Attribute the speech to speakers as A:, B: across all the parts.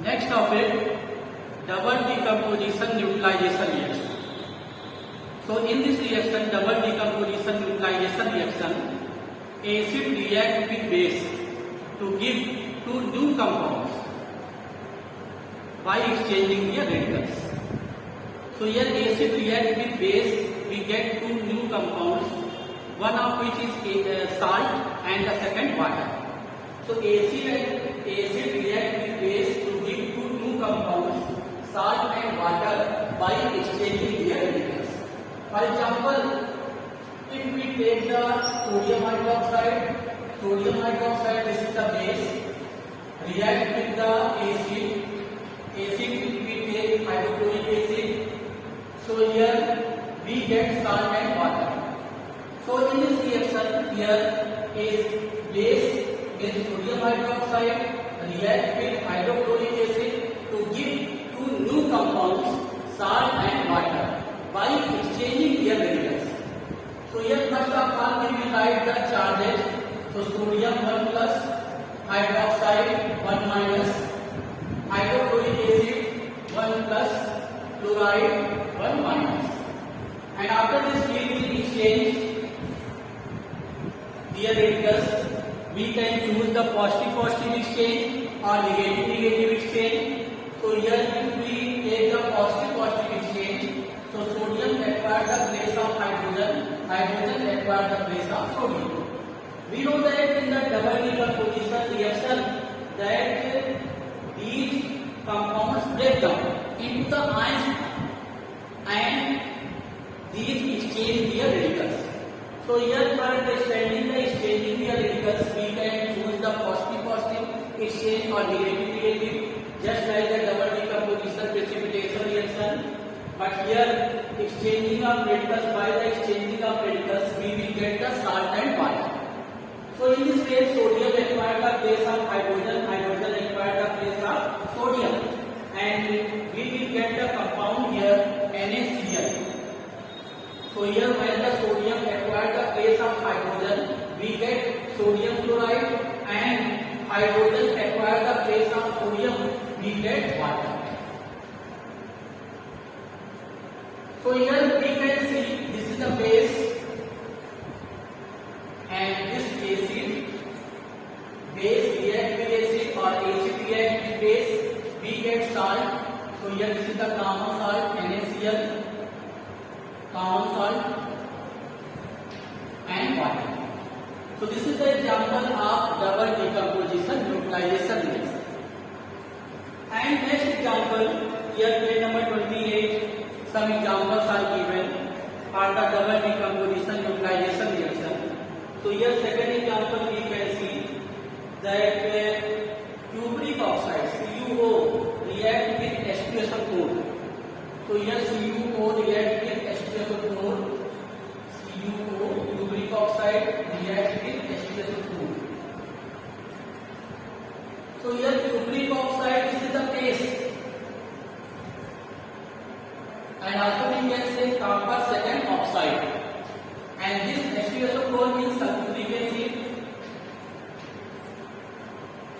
A: Next topic, double decomposition neutralization reaction. So in this reaction, double decomposition neutralization reaction, acid react with base to give two new compounds by exchanging their radicals. So here acid react with base, we get two new compounds, one of which is salt and the second water. So acid react with base to give two new compounds, salt and water, by exchanging their radicals. For example, if we take the sodium hydroxide, this is the base, react with the acid, if we take hydrochloric acid, so here we get salt and water. So in this reaction, here is base with sodium hydroxide react with hydrochloric acid to give two new compounds, salt and water, by exchanging their radicals. So here first of all we will write the charges. So sodium 1 plus, hydroxide 1 minus, hydrochloric acid 1 plus, chloride 1 minus. And after this we will exchange their radicals. We can choose the positive exchange or negative exchange. So here if we take the positive exchange, so sodium acquires the place of hydrogen acquires the place of sodium. We know that in the double decomposition reaction that these compounds break down into the ions and these exchange their radicals. So here for understanding the exchanging their radicals, we can choose the positive exchange or negative, just like the double decomposition precipitation reaction. But here exchanging of radicals, by the exchanging of radicals, we will get the salt and water. So in this case, sodium acquired the place of hydrogen acquired the place of sodium, and we will get the compound here NaCl. So here when the sodium acquired the place of hydrogen, we get sodium chloride, and hydrogen acquired the place of sodium, we get water. So here we can see this is the base and this acid, base react with acid or acid react with base, we get salt. So here this is the common salt NaCl, common salt and water. So this is the example of double decomposition neutralization reaction. And next example, here page number 28, some examples are given for the double decomposition neutralization reaction. So here second example we can see that cupric oxide CuO react with H2SO4. So here CuO react with H2SO4, CuO cupric oxide react with H2SO4. So here cupric oxide, this is the base, and also we can say copper second oxide, and this H2SO4 means sulfuric acid.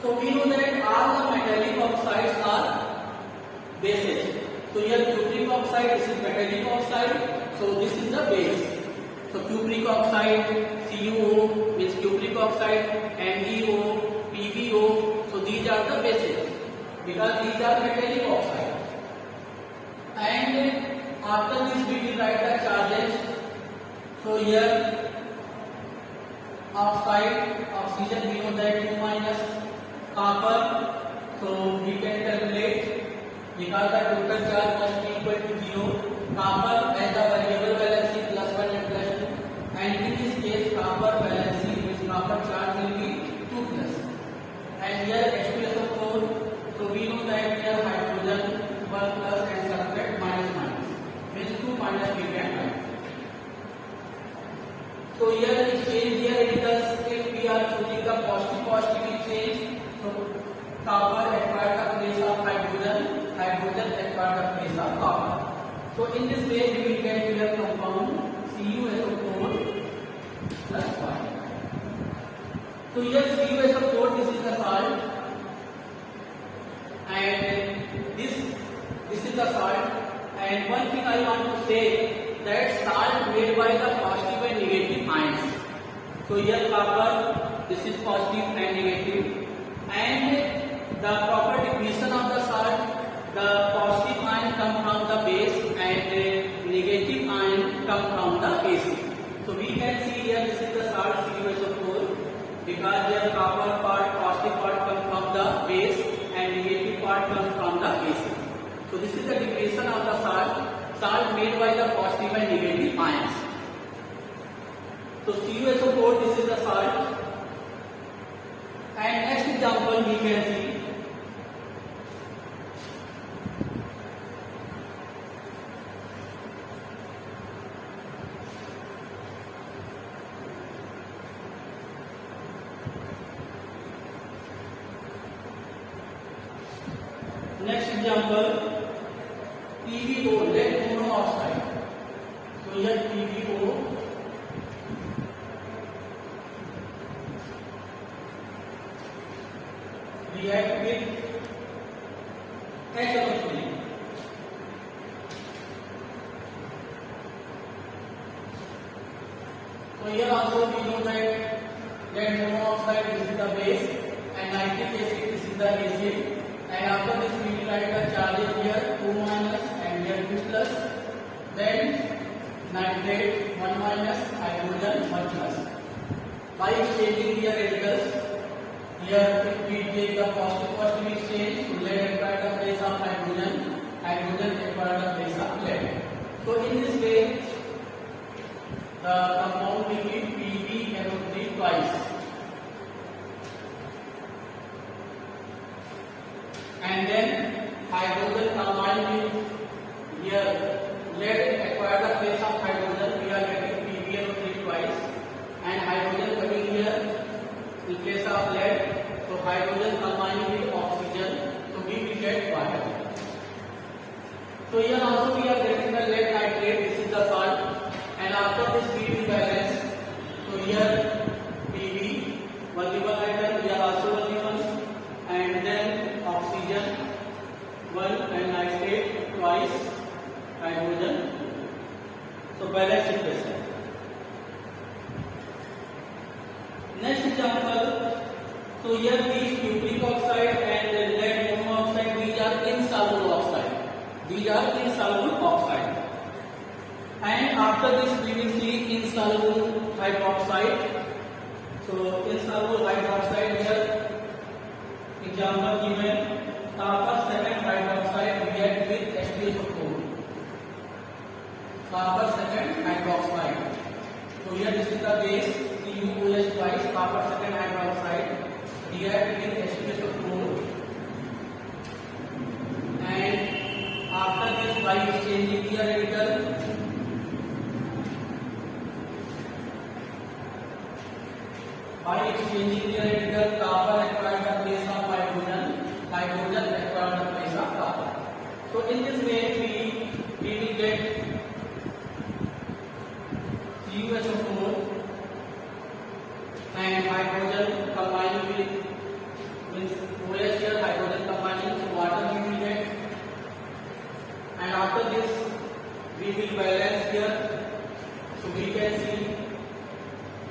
A: So we know that all the metallic oxides are bases. So here cupric oxide, this is metallic oxide, so this is the base. So cupric oxide, CuO means cupric oxide, MgO, PbO, so these are the bases because these are metallic oxides. And after this we will write the charges. So here oxide, oxygen we know that 2 minus, copper, so we can calculate because the total charge must be equal to 0. Copper as the variable valency plus 1 and plus 2, and in this case copper valency means copper charge will be 2 plus. And here H2SO4, so we know that here hydrogen 1 plus and sulfate minus means 2 minus we can write. So here exchange here radicals, if we are choosing the positive exchange, so copper acquired the place of hydrogen acquired the place of copper. So in this way we will get here compound CuSO4 plus water. So here CuSO4, this is the salt, and So here copper, this is positive and negative, and the proper definition of the salt, the positive ion come from the base and negative ion come from the acid. So we can see here this is the salt CuSO4 because their copper part, positive part come from the base and negative part comes from the acid. So this is the definition of the salt made by the positive and negative ions. So CuSO4, this is the salt. And next example we can see. Next example, PbO, lead monoxide. So here PbO react with HNO3. So here also we know that lead monoxide, this is the base, and nitric acid, this is the acid. And after this we will write the charges here 2 minus and here 2 plus, then nitrate 1 minus, hydrogen 1 plus. By exchanging the radicals, here if we take the positive exchange, so lead acquire the place of hydrogen, hydrogen acquire the place of lead. So in this way, the compound will be PbNO3 twice. And then hydrogen combined with here lead acquire the place of hydrogen, we are getting PbNO3 twice, and hydrogen coming here in place of lead, so hydrogen combining with oxygen, so we will get water. So here also we are getting the lead nitrate, this is the salt, and after this we will balance. So here Pb, only one item, we are also only one, and then oxygen 1 and nitrate twice, hydrogen. So balance equation. Next example, so here these cupric oxide and lead monoxide, these are insoluble oxide. These are insoluble oxide. And after this we will see insoluble hydroxide. So insoluble hydroxide here, example given, copper 7 hydroxide react with H2SO4. Copper 7 hydroxide. So here this is the base, CuOH twice, copper 7 hydroxide react with H2SO4, and after this by exchanging the radical, copper acquire the place of hydrogen, hydrogen acquire the place of copper. So in this way we will get CuSO4 and hydrogen combining with OH here, hydrogen combining, so water we will get, and after this we will balance here, so we can see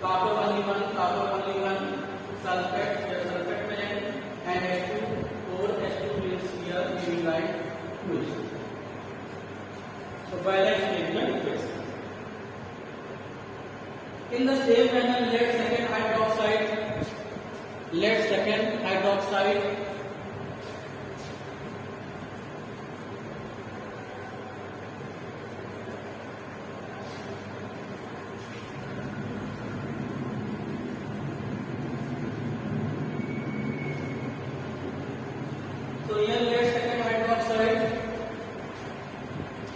A: copper only one, sulfate, here sulfate present, and H2 means here we will write 2. So balance statement equation. In the same manner, lead second hydroxide, so here lead second hydroxide,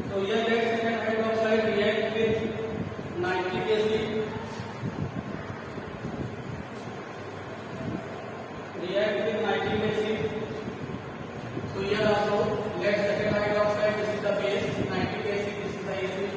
A: so here lead second hydroxide react with nitric acid, so here also lead second hydroxide, this is the base, nitric acid, this is the acid,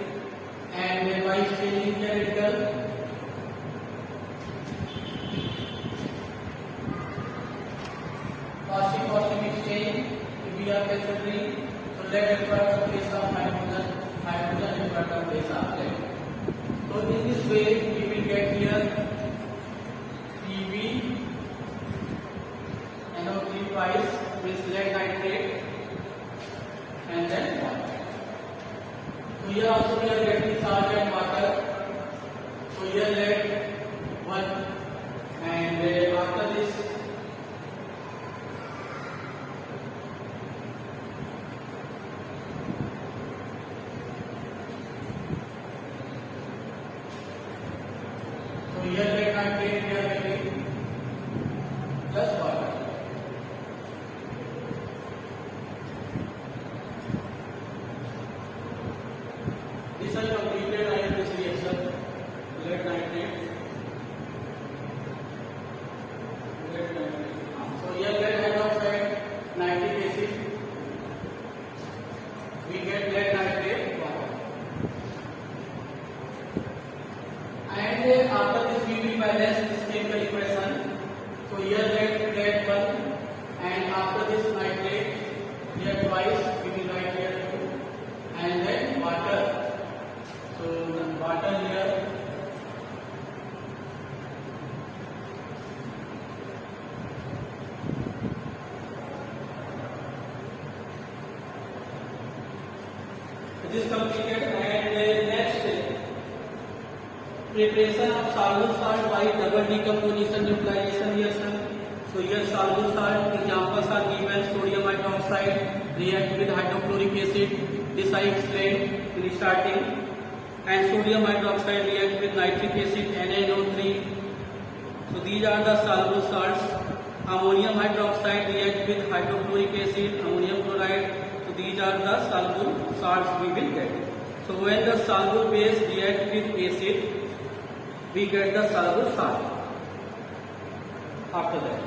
A: balance this chemical equation. So here that one, and after this nitrate, here twice we will write here 2, and then water. So the water here. This is completed, and next preparation of soluble salt by double decomposition neutralization reaction. So here soluble salt examples are given: sodium hydroxide react with hydrochloric acid. This I explained in starting. And sodium hydroxide react with nitric acid NaNO3. So these are the soluble salts. Ammonium hydroxide react with hydrochloric acid, ammonium chloride. So these are the soluble salts we will get. So when the soluble base react with acid, we get the soluble salt after that.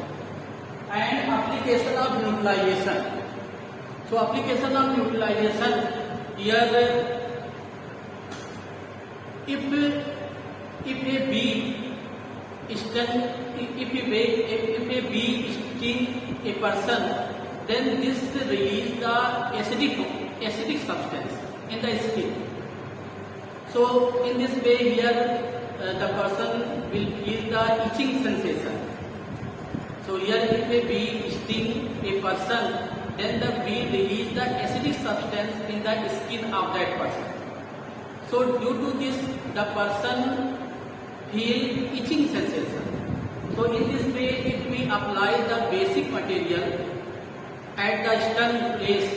A: And application of neutralization. So application of neutralization, here if a bee sting a person, then this release the acidic substance in the skin. So in this way here the person will feel the itching sensation. So here if a bee sting a person, then the bee release the acidic substance in the skin of that person. So due to this the person feel itching sensation. So in this way if we apply the basic material at the stung place,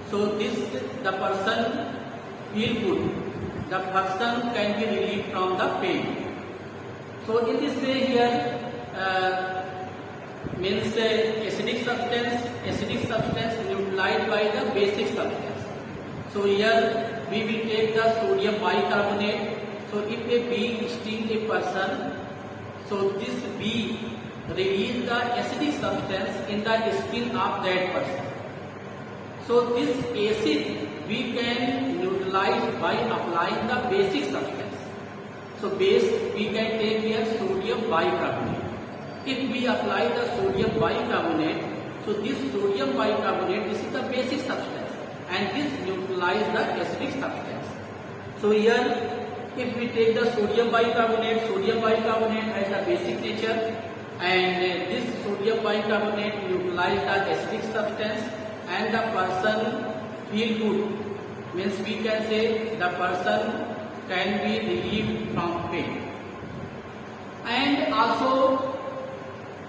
A: so this the person feel good. The person can be relieved from the pain. So in this way here means acidic substance neutralized by the basic substance. So here we will take the sodium bicarbonate. So if a bee sting a person, so this bee release the acidic substance in the skin of that person. So this acid we can neutralize by applying the basic substance. So base we can take here sodium bicarbonate. If we apply the sodium bicarbonate, so this sodium bicarbonate, this is the basic substance, and this neutralize the acidic substance. So here if we take the sodium bicarbonate has the basic nature, and this sodium bicarbonate neutralize the acidic substance, and the person feel good. Means we can say the person can be relieved from pain. And also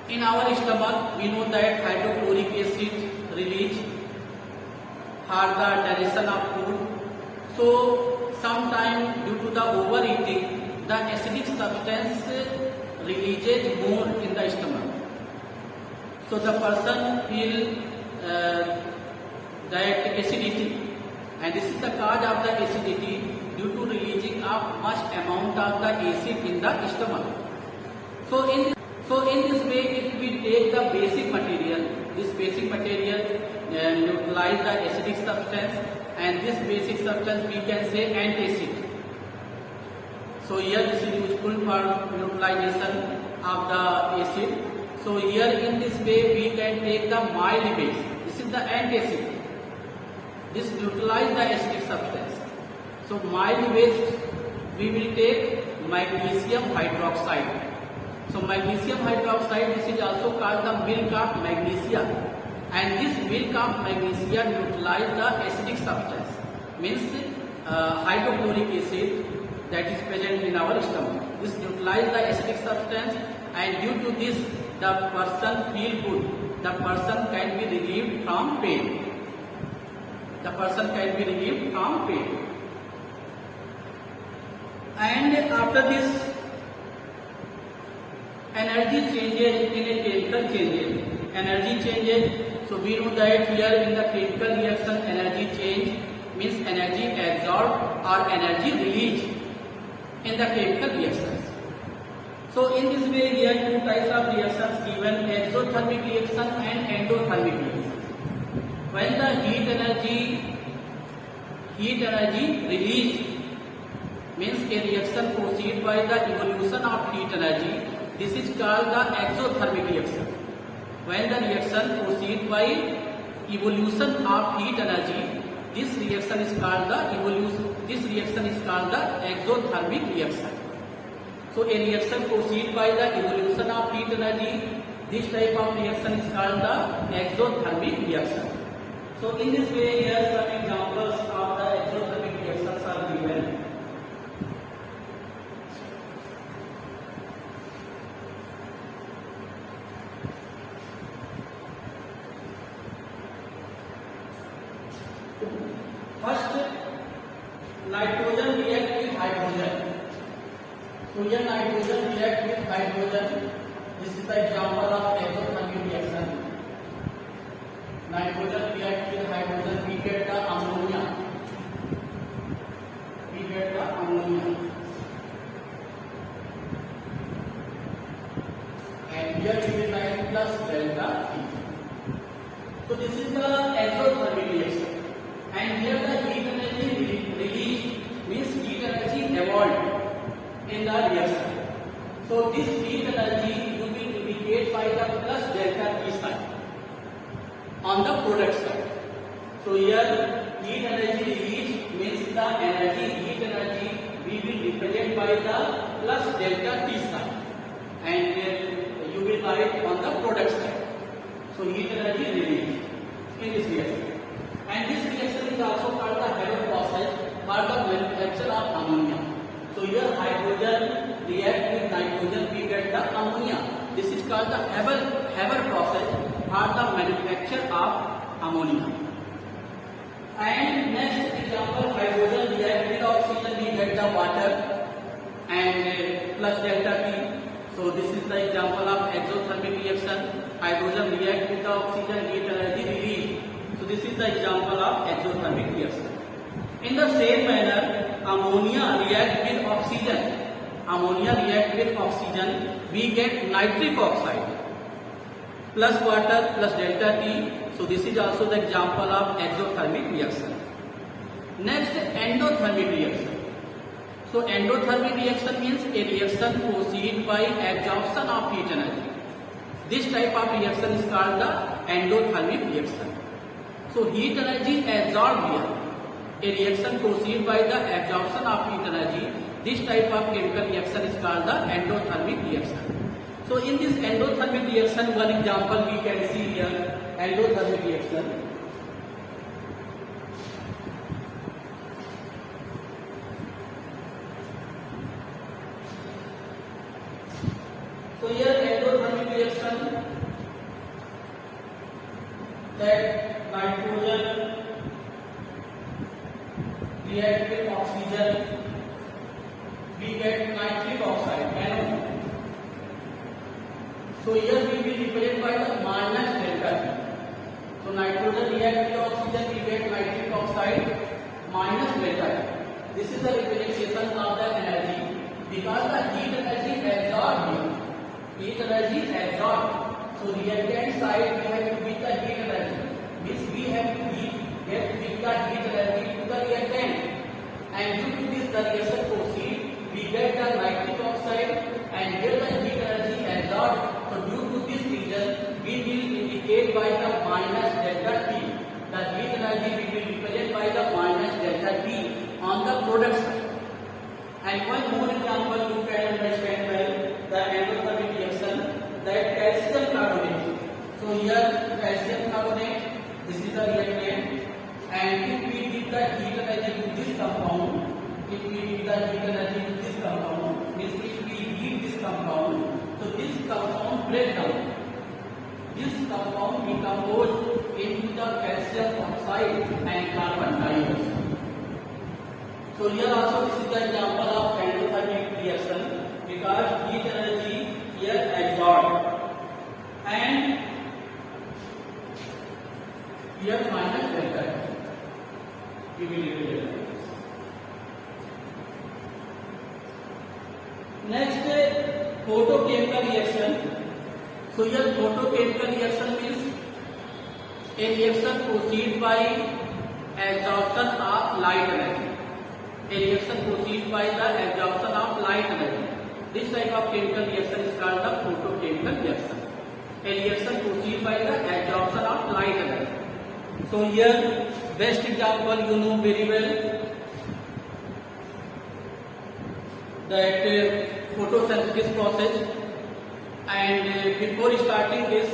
A: in our stomach we know that hydrochloric acid release for the digestion of food. So sometimes due to the overeating, the acidic substance releases more in the stomach. So the person feel that acidity, and this is the cause of the acidity due to releasing of much amount of the acid in the stomach. So in this way, if we take the basic material, this basic material neutralize the acidic substance, and this basic substance we can say antacid. So here this is useful for neutralization of the acid. So here in this way we can take the mild base. This is the antacid. This neutralize the acidic substance. So mild base we will take magnesium hydroxide. So magnesium hydroxide, this is also called the milk of magnesia, and this milk of magnesia neutralize the acidic substance. Means hydrochloric acid that is present in our stomach. This neutralize the acidic substance, and due to this the person feel good. The person can be relieved from pain. The person can be relieved from pain. And after this, energy changes in a chemical changes. Energy changes. So we know that here in the chemical reaction, energy change means energy absorbed or energy released in the chemical reactions. So in this way, here two types of reactions given: exothermic reaction and endothermic reaction. When the heat energy released means a reaction proceed by the evolution of heat energy. This is called the exothermic reaction. When the reaction proceed by evolution of heat energy, this reaction is called the exothermic reaction. So a reaction proceed by the evolution of heat energy. This type of reaction is called the exothermic reaction. So in this way, here some examples of the exothermic reactions are given. First, nitrogen react with hydrogen. So here nitrogen react with hydrogen. This is the example of exothermic reaction. Nitrogen react with hydrogen, we get the ammonia. And here we will write plus delta T. So this is the exothermic reaction. And here the heat energy released means heat energy evolved in the reaction. So this heat energy you will indicate by the plus delta T sign on the product side. So here heat energy released means the heat energy we will represent by the plus delta T sign, and you will write on the product side. So heat energy released in this reaction. And this reaction is also called the Haber process for the manufacture of ammonia. So here hydrogen react with nitrogen, we get the ammonia. This is called the Haber process for the manufacture of ammonia. And next example, hydrogen react with oxygen, we get the water and plus delta T. So this is the example of exothermic reaction. Hydrogen react with the oxygen, heat energy released. So this is the example of exothermic reaction. In the same manner, ammonia react with oxygen. We get nitric oxide plus water plus delta T. So this is also the example of exothermic reaction. Next, endothermic reaction. So endothermic reaction means a reaction proceed by absorption of heat energy. This type of reaction is called the endothermic reaction. So heat energy absorbed here. A reaction proceed by the absorption of heat energy. This type of chemical reaction is called the endothermic reaction. So in this endothermic reaction, one example we can see here, endothermic reaction. So here endothermic reaction, that nitrogen react with oxygen, we get nitric oxide, NO. So here we will represent by the minus delta T. So nitrogen react with oxygen, we get nitric oxide minus delta T. This is the representation of the energy, because the heat energy absorbed here. Heat energy absorbed. So reactant side we have to give the heat energy. Means we have to give the heat energy to the reactant. And due to this the reaction proceed, we get the nitric oxide and here the heat energy absorbed. So due to this reason, we will indicate by the minus delta T. The heat energy we will represent by the minus delta T on the product side. And one more example you can understand well, the endothermic reaction, that calcium carbonate. So here calcium carbonate, this is the reactant, and if we give the heat energy to this compound, means if we heat this compound, so this compound break down. This compound decompose into the calcium oxide and carbon dioxide. So here also this is the example of endothermic reaction, because heat energy here absorbed and here minus delta T. We will represent. Next, photochemical reaction. So here photochemical reaction means a reaction proceed by absorption of light energy. a reaction proceeds by the absorption of light energy. This type of chemical reaction is called the photochemical reaction. A reaction proceeds by the absorption of light energy. So here best example you know very well that photosynthesis process, and before starting this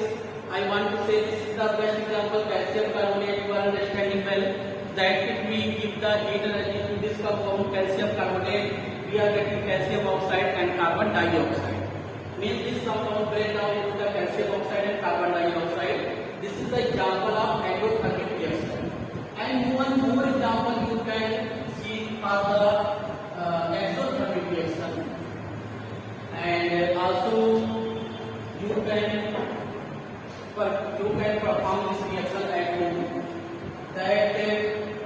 A: I want to say this is the best example calcium carbonate. You are understanding well that if we give the heat energy to this compound calcium carbonate, we are getting calcium oxide and carbon dioxide. Means this compound break down into the calcium oxide and carbon dioxide. This is the example of endothermic reaction. And one more example you can see for the exothermic reaction. And also you can perform this reaction at home. That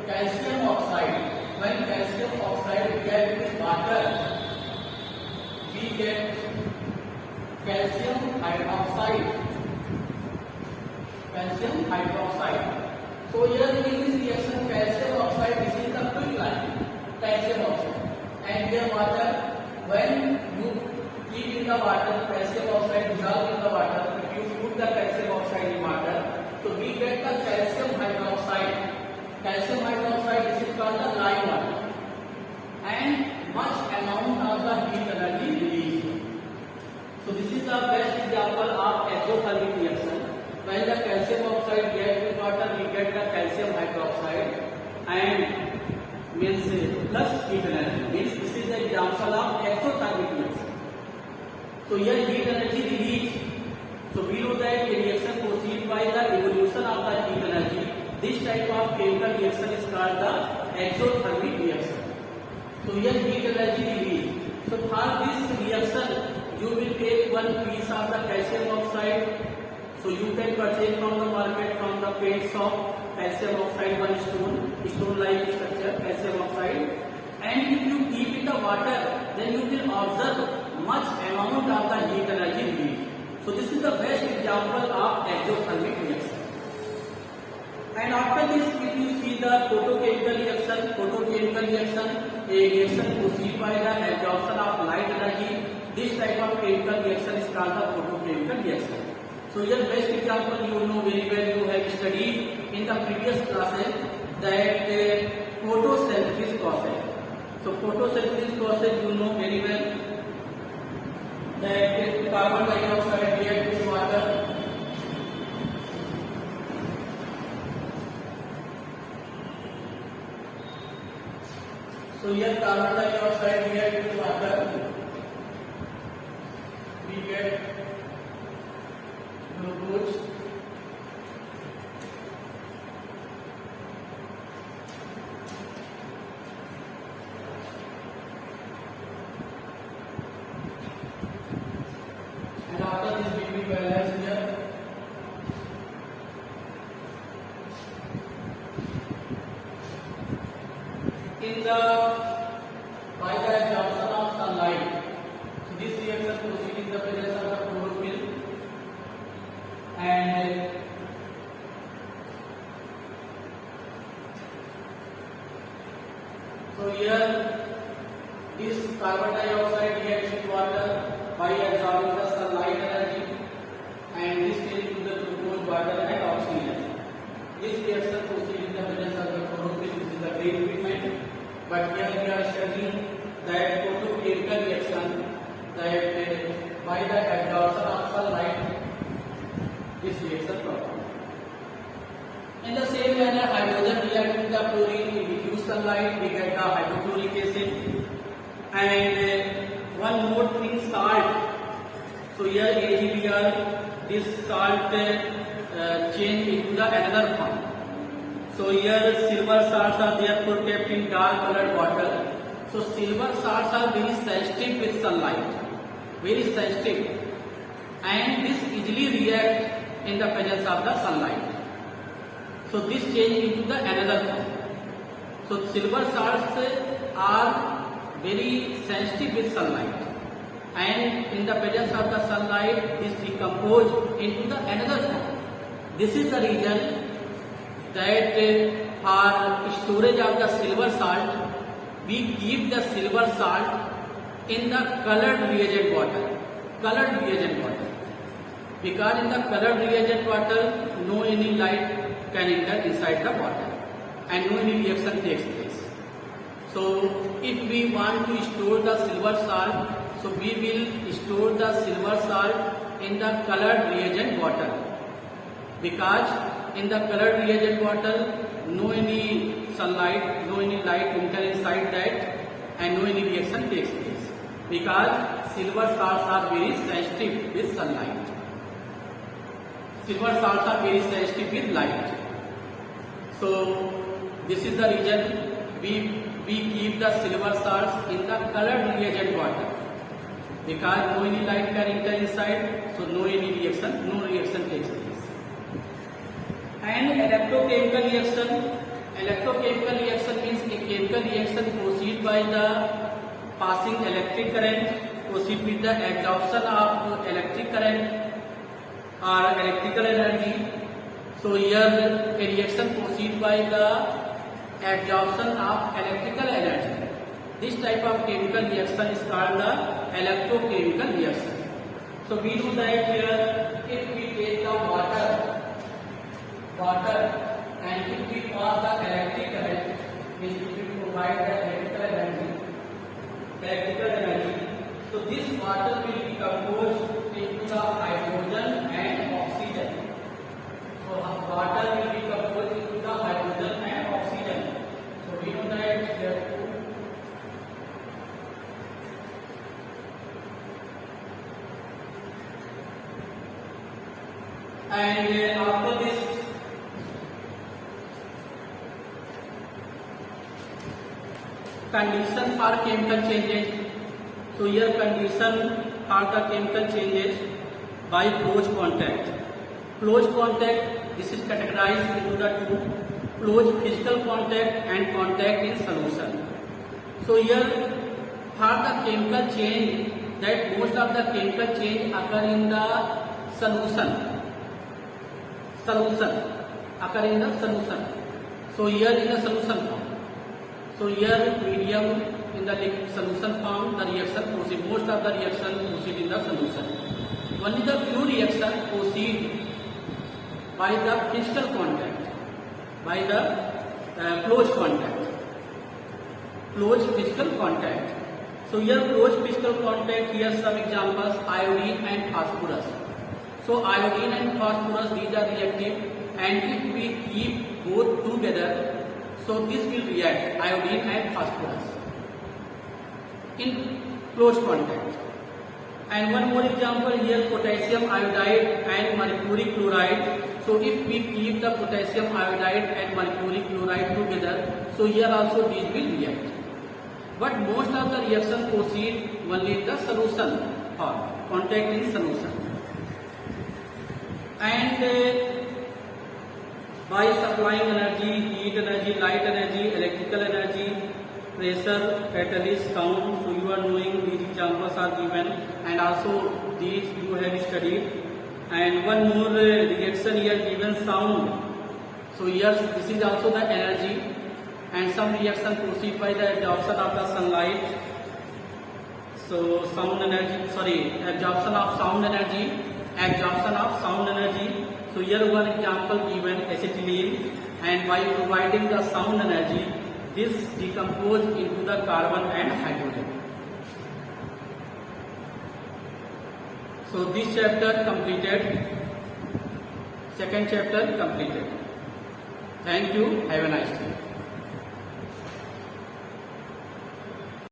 A: calcium oxide, when calcium oxide reacts with water, we get calcium hydroxide. Calcium hydroxide. So here in this reaction, calcium oxide, this is the quick line, calcium oxide, and here water. When you keep in the water, calcium oxide dissolve in the water. If you put the calcium oxide in water, so we get the calcium hydroxide. Calcium hydroxide, this is called the lime water, and much amount of the heat energy released. So this is the best example of exothermic reaction. When the calcium oxide reacts with water, we get the calcium hydroxide and means plus heat energy. Means this is the example of exothermic reaction. So here heat energy released. So we know that a reaction proceeds by the evolution of the heat energy. This type of chemical reaction is called the exothermic reaction. So here heat energy released. So for this reaction, you will take one piece of the calcium oxide. So you can purchase from the market, from the paint shop, calcium oxide, one stone like structure, calcium oxide. And if you keep in the water, then you will observe much amount of the heat energy released. So this is the best example of exothermic reaction. And after this, if you see the photochemical reaction, a reaction proceeds by the absorption of light energy. This type of chemical reaction is called the photochemical reaction. So here best example you know very well, you have studied in the previous classes that photosynthesis process. So photosynthesis process you know very well that carbon dioxide reacts with water. So here carbon dioxide reacts with water, we get glucose. And after this we will balance here. In the by the absorption of sunlight, so this reaction proceeds in the presence of the chlorophyll, and so here this carbon dioxide reacts with water by absorbing the sunlight energy, and this changes to the glucose, water and oxygen. This reaction proceeds in the presence of the chlorophyll, which is the green pigment. But here we are studying that photochemical reaction, that by the absorption of sunlight, this reaction performs. In the same manner, hydrogen reacts with the chlorine. We diffuse sunlight, we get the hydrochloric acid. And one more thing, salt. So here AgBr, this salt change into the another form. So here silver salts are therefore kept in dark colored water. So silver salts are very sensitive with sunlight, very sensitive, and this easily react in the presence of the sunlight. So this change into the another form. So silver salts are very sensitive with sunlight, and in the presence of the sunlight, this decompose into the another form. This is the reason that for storage of the silver salt, we keep the silver salt in the colored reagent water. Colored reagent water. Because in the colored reagent water, no any light can enter inside the water and no any reaction takes place. So if we want to store the silver salt, so we will store the silver salt in the colored reagent water. Because in the colored reagent water, no any sunlight, no any light enter inside that and no any reaction takes place. Because silver salts are very sensitive with sunlight. Silver salts are very sensitive with light. So this is the reason we keep the silver salts in the colored reagent water. Because no any light can enter inside, so no any reaction, no reaction takes place. And electrochemical reaction. Electrochemical reaction means a chemical reaction proceed by the passing electric current, proceed with the absorption of electric current or electrical energy. So here a reaction proceed by the absorption of electrical energy. This type of chemical reaction is called the electrochemical reaction. So we do that here. If we take the water and if we pass the electric current, which will provide the electrical energy. So this water will be composed into the hydrogen and oxygen. So water will be composed into the hydrogen and oxygen. So we know that therefore and after this condition for chemical changes. So here condition for the chemical changes by close contact. Close contact, this is categorized into the two: close physical contact and contact in solution. So here for the chemical change, that most of the chemical change occur in the solution. Occur in the solution. So here in the solution form. So here medium in the solution form, the reaction proceed. Most of the reaction proceed in the solution. Only the few reaction proceed by the physical contact, by the close contact, close physical contact. So here close physical contact. Here some examples: iodine and phosphorus. So iodine and phosphorus, these are reactive, and if we keep both together, so this will react, iodine and phosphorus, in close contact. And one more example here: potassium iodide and mercury chloride. So if we keep the potassium iodide and mercury chloride together, so here also these will react. But most of the reaction proceed only in the solution form, contact in solution. And by supplying energy, heat energy, light energy, electrical energy, pressure, catalyst, sound. So you are knowing these examples are given, and also these you have studied. And one more reaction here given: sound. So here this is also the energy, and some reaction proceed by the absorption of the sunlight. So sound energy, absorption of sound energy, So here one example given: acetylene, and by providing the sound energy, this decompose into the carbon and hydrogen. So this chapter completed. Second chapter completed. Thank you. Have a nice day.